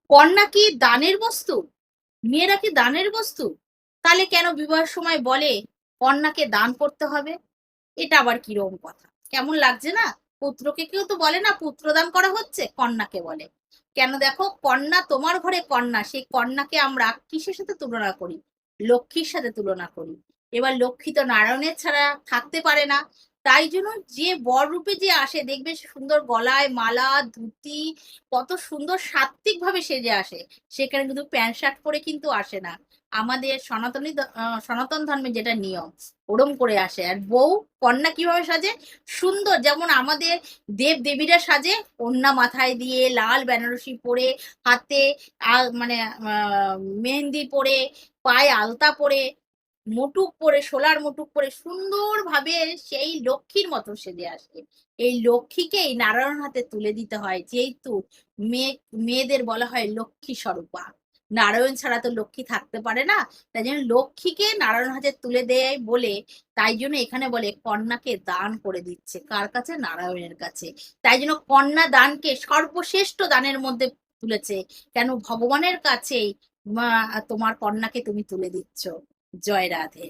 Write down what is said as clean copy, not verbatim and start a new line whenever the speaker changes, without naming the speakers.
কন্যা কি দানের বস্তু? মেয়েরা কি দানের বস্তু? তাহলে কেন বিবাহের সময় বলে কন্যাকে দান করতে হবে? এটা আবার কিরকম কথা? কেমন লাগছে না? পুত্রকে কেউ তো বলে না পুত্রদান করা হচ্ছে, কন্যাকে বলে। কেন দেখো, কন্যা তোমার ঘরে কন্যা, সেই কন্যাকে আমরা কিসের সাথে তুলনা করি? লক্ষ্মীর সাথে তুলনা করি। এবার লক্ষ্মী তো নারায়ণের ছাড়া থাকতে পারে না। তাই জন্য যে বর রূপে যে আসে দেখবে সুন্দর গলায় মালা, ধুতি, কত সুন্দর সাত্ত্বিক ভাবে সেজে আসে। সেখানে কিন্তু প্যান্ট শার্ট পরে কিন্তু আসে না। আমাদের সনাতন ধর্মে যেটা নিয়ম, ওরম করে আসে। আর বউ, কন্যা কিভাবে সাজে? সুন্দর, যেমন আমাদের দেব দেবীরা সাজে, ওড়না মাথায় দিয়ে লাল বেনারসি পরে, হাতে মানে মেহেন্দি পরে, পায়ে আলতা পরে, মুটুক পরে, শোলার মুটুক পরে সুন্দর ভাবে সেই লক্ষ্মীর মতো সেজে আসে। এই লক্ষ্মীকে এই নারায়ণ হাতে তুলে দিতে হয়, যেহেতু মেয়ে মেয়েদের বলা হয় লক্ষ্মী স্বরূপা। নারায়ণ ছাড়া তো লক্ষ্মী থাকতে পারে না। তাই জন্য লক্ষ্মীকে নারায়ণ হাতে তুলে দেয় বলে, তাই জন্য এখানে বলে কন্যাকে দান করে দিচ্ছে কার কাছে? নারায়ণের কাছে। তাই জন্য কন্যা দানকে সর্বশ্রেষ্ঠ দানের মধ্যে তুলেছে। কেন? ভগবানের কাছেই তোমার কন্যাকে তুমি তুলে দিচ্ছ। জয় রাধে।